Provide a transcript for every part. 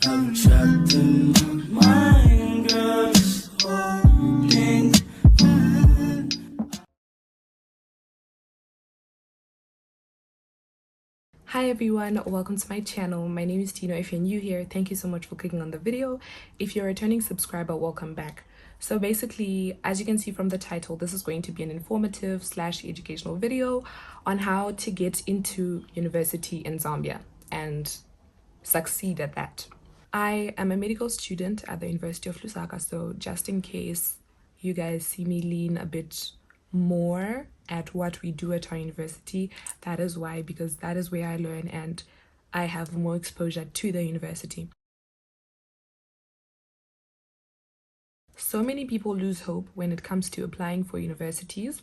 I'm trapped in my mind, girl, just holding on. Hi everyone, welcome to my channel. My name is Tino. If you're new here, thank you so much for clicking on the video. If you're a returning subscriber, welcome back. So basically, as you can see from the title, this is going to be an informative / educational video on how to get into university in Zambia and succeed at that. I am a medical student at the University of Lusaka, so just in case you guys see me lean a bit more at what we do at our university, that is why, because that is where I learn and I have more exposure to the university. So many people lose hope when it comes to applying for universities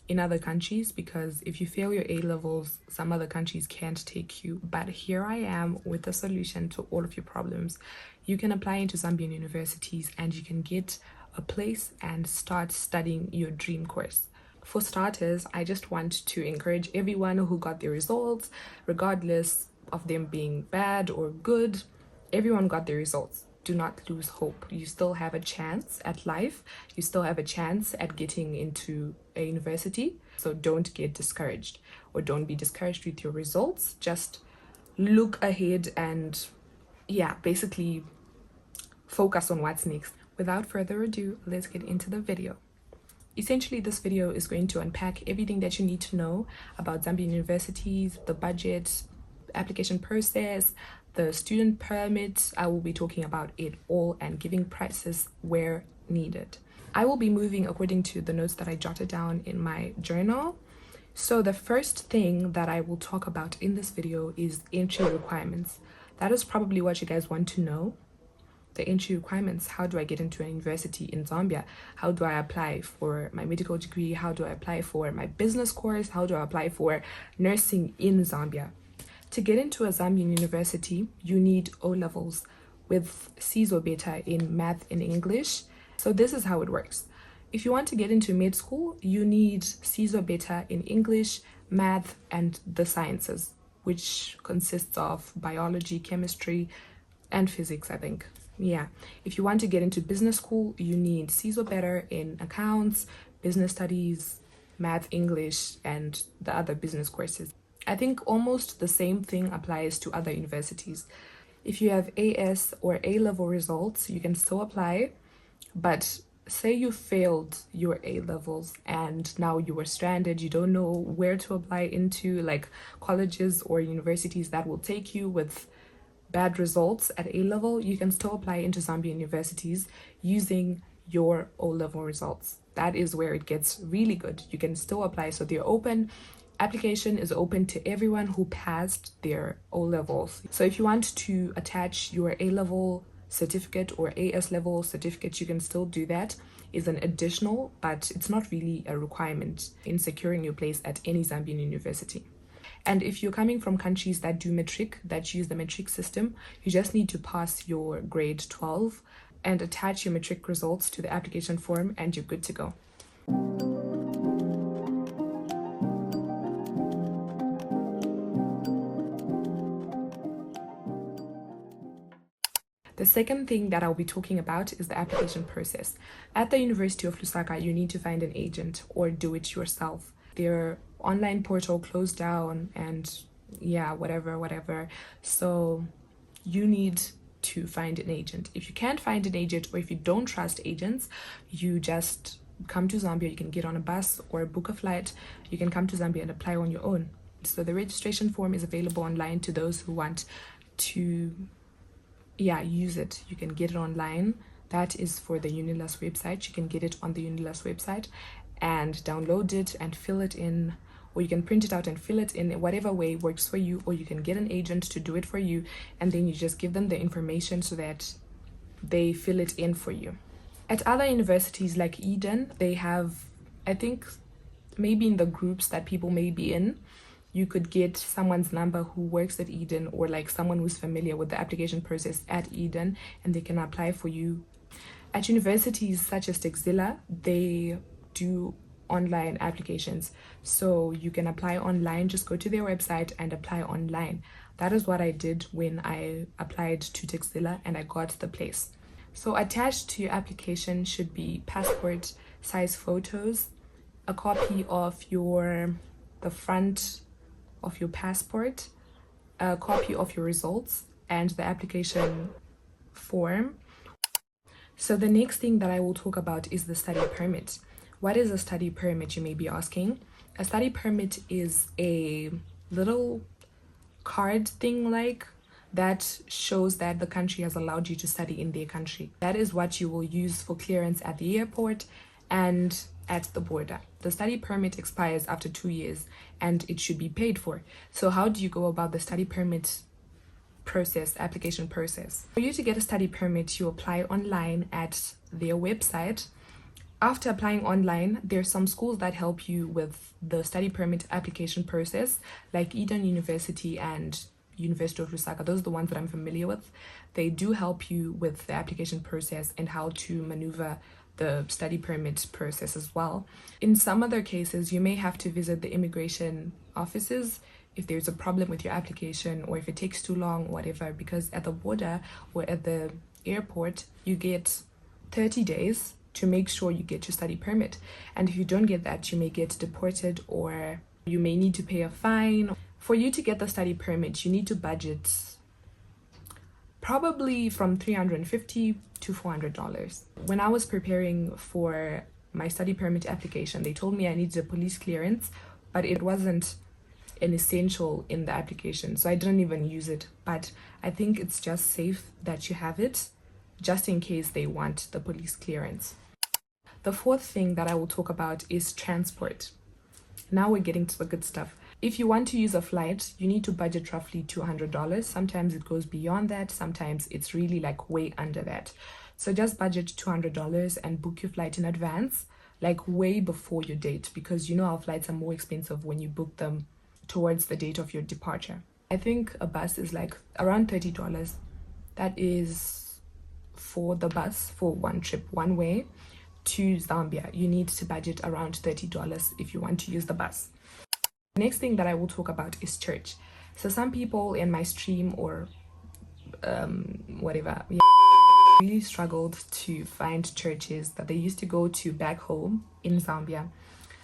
in other countries because if you fail your A levels, some other countries can't take you. But here I am with the solution to all of your problems. You can apply into Zambian universities and you can get a place and start studying your dream course. For starters, I just want to encourage everyone who got their results, regardless of them being bad or good, everyone got their results. Do not lose hope. You still have a chance at life. You still have a chance at getting into a university. So don't get discouraged or don't be discouraged with your results. Just look ahead and basically focus on what's next. Without further ado, let's get into the video. Essentially, this video is going to unpack everything that you need to know about Zambian universities, the budget, application process, the student permit. I will be talking about it all and giving prices where needed. I will be moving according to the notes that I jotted down in my journal. So the first thing that I will talk about in this video is entry requirements. That is probably what you guys want to know. The entry requirements. How do I get into a university in Zambia? How do I apply for my medical degree? How do I apply for my business course? How do I apply for nursing in Zambia? To get into a Zambian university, you need O levels with C's or better in math and English. So this is how it works. If you want to get into med school, you need C's or better in English, math, and the sciences, which consists of biology, chemistry, and physics, I think. Yeah. If you want to get into business school, you need C's or better in accounts, business studies, math, English, and the other business courses. I think almost the same thing applies to other universities. If you have AS or A level results, you can still apply, but say you failed your A levels and now you were stranded, you don't know where to apply into, like colleges or universities that will take you with bad results at A level, you can still apply into Zambian universities using your O level results. That is where it gets really good. You can still apply. So they're open. Application is open to everyone who passed their O levels. So if you want to attach your A level certificate or AS level certificate, you can still do that. Is an additional, but it's not really a requirement in securing your place at any Zambian university. And if you're coming from countries that do matric, that use the matric system, you just need to pass your grade 12 and attach your matric results to the application form and you're good to go. The second thing that I'll be talking about is the application process. At the University of Lusaka, you need to find an agent or do it yourself. Their online portal closed down and whatever. So you need to find an agent. If you can't find an agent or if you don't trust agents, you just come to Zambia. You can get on a bus or book a flight. You can come to Zambia and apply on your own. So the registration form is available online to those who want to use it. You can get it online. That is for the Unilas website. You can get it on the Unilas website and download it and fill it in, or you can print it out and fill it in whatever way works for you, or you can get an agent to do it for you and then you just give them the information so that they fill it in for you. At other universities like Eden, they have, I think maybe in the groups that people may be in, you could get someone's number who works at Eden or like someone who's familiar with the application process at Eden and they can apply for you. At universities such as Texila, they do online applications. So you can apply online, just go to their website and apply online. That is what I did when I applied to Textila and I got the place. So attached to your application should be passport size photos, a copy of the front of your passport, a copy of your results, and the application form. So the next thing that I will talk about is the study permit. What is a study permit, you may be asking? A study permit is a little card thing that shows that the country has allowed you to study in their country. That is what you will use for clearance at the airport and at the border. The study permit expires after 2 years and it should be paid for. So how do you go about the study permit application process? For you to get a study permit, you apply online at their website. After applying online, there's some schools that help you with the study permit application process, like Eden University and University of Lusaka. Those are the ones that I'm familiar with. They do help you with the application process and how to maneuver the study permit process as well. In some other cases, you may have to visit the immigration offices if there's a problem with your application or if it takes too long, whatever, because at the border or at the airport, you get 30 days to make sure you get your study permit. And if you don't get that, you may get deported or you may need to pay a fine. For you to get the study permit, you need to budget probably from $350 to $400. When I was preparing for my study permit application, they told me I needed a police clearance, but it wasn't an essential in the application, so I didn't even use it. But I think it's just safe that you have it just in case they want the police clearance. The fourth thing that I will talk about is transport. Now we're getting to the good stuff. If you want to use a flight, you need to budget roughly $200. Sometimes it goes beyond that. Sometimes it's really like way under that. So just budget $200 and book your flight in advance, like way before your date, because you know our flights are more expensive when you book them towards the date of your departure. I think a bus is like around $30. That is for the bus for one trip, one way to Zambia. You need to budget around $30 if you want to use the bus. The next thing that I will talk about is church. So some people in my stream or whatever really struggled to find churches that they used to go to back home in Zambia.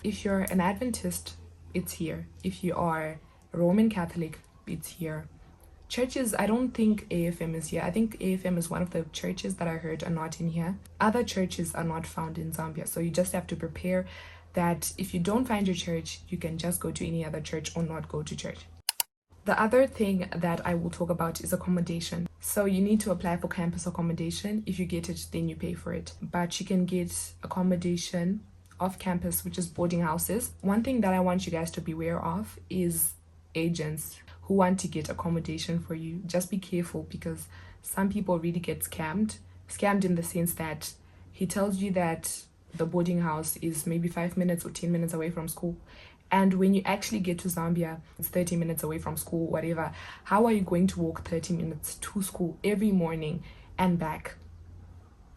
If you're an Adventist, it's here. If you are Roman Catholic, it's here. Churches, I don't think AFM is here. I think AFM is one of the churches that I heard are not in here. Other churches are not found in Zambia. So you just have to prepare that if you don't find your church, you can just go to any other church or not go to church. The other thing that I will talk about is accommodation. So you need to apply for campus accommodation. If you get it, then you pay for it. But you can get accommodation off campus, which is boarding houses. One thing that I want you guys to be aware of is agents who want to get accommodation for you. Just be careful, because some people really get scammed in the sense that he tells you that the boarding house is maybe 5 minutes or 10 minutes away from school, and when you actually get to Zambia, it's 30 minutes away from school, whatever. How are you going to walk 30 minutes to school every morning and back?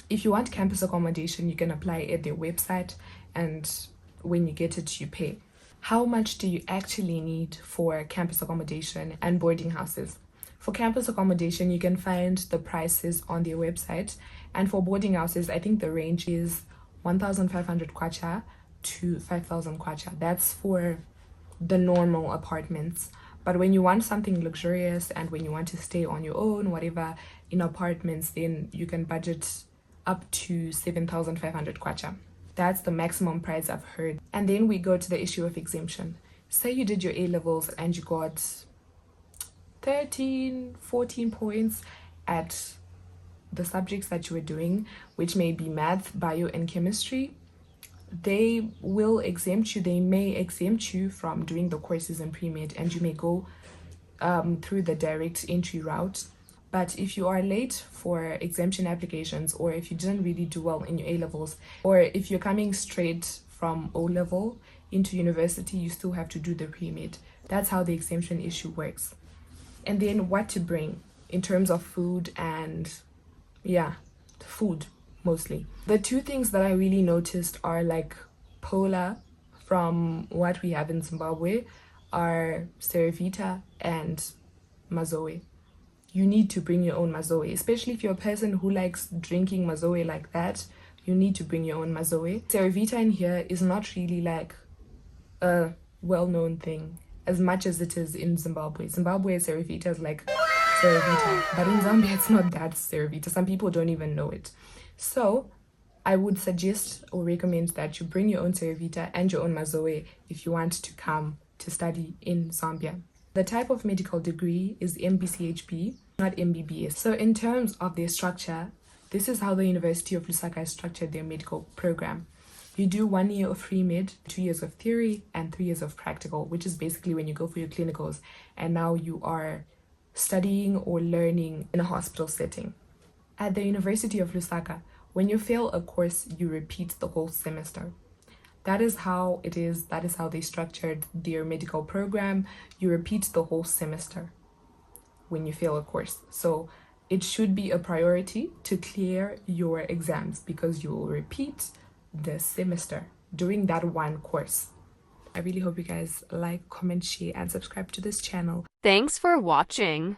If you want campus accommodation, you can apply at their website, and when you get it, you pay. How much do you actually need for campus accommodation and boarding houses? For campus accommodation, you can find the prices on their website, and for boarding houses, I think the range is 1,500 kwacha to 5,000 kwacha. That's for the normal apartments. But when you want something luxurious and when you want to stay on your own, whatever, in apartments, then you can budget up to 7,500 kwacha. That's the maximum price I've heard. And then we go to the issue of exemption. Say you did your A-levels and you got 13, 14 points at the subjects that you were doing, which may be math, bio, and chemistry. They will exempt you. They may exempt you from doing the courses in pre-med, and you may go through the direct entry route. But if you are late for exemption applications, or if you didn't really do well in your A-levels, or if you're coming straight from O-level into university, you still have to do the pre-med. That's how the exemption issue works. And then what to bring in terms of food and food mostly. The two things that I really noticed are like Pola from what we have in Zimbabwe are Cerevita and mazoe. You need to bring your own mazoe, especially if you're a person who likes drinking mazoe like that. You need to bring your own mazoe. Cerevita in here is not really like a well-known thing as much as it is in Zimbabwe. Zimbabwe Cerevita is like Cerevita, but in Zambia it's not that Cerevita. Some people don't even know it. So I would suggest or recommend that you bring your own Cerevita and your own mazoe if you want to come to study in Zambia. The type of medical degree is MBCHB, not MBBS. So in terms of their structure, this is how the University of Lusaka has structured their medical program. You do 1 year of pre-med, 2 years of theory, and 3 years of practical, which is basically when you go for your clinicals, and now you are studying or learning in a hospital setting. At the University of Lusaka, when you fail a course, you repeat the whole semester. That is how it is. That is how they structured their medical program. You repeat the whole semester when you fail a course. So it should be a priority to clear your exams because you will repeat the semester during that one course. I really hope you guys like, comment, share, and subscribe to this channel. Thanks for watching.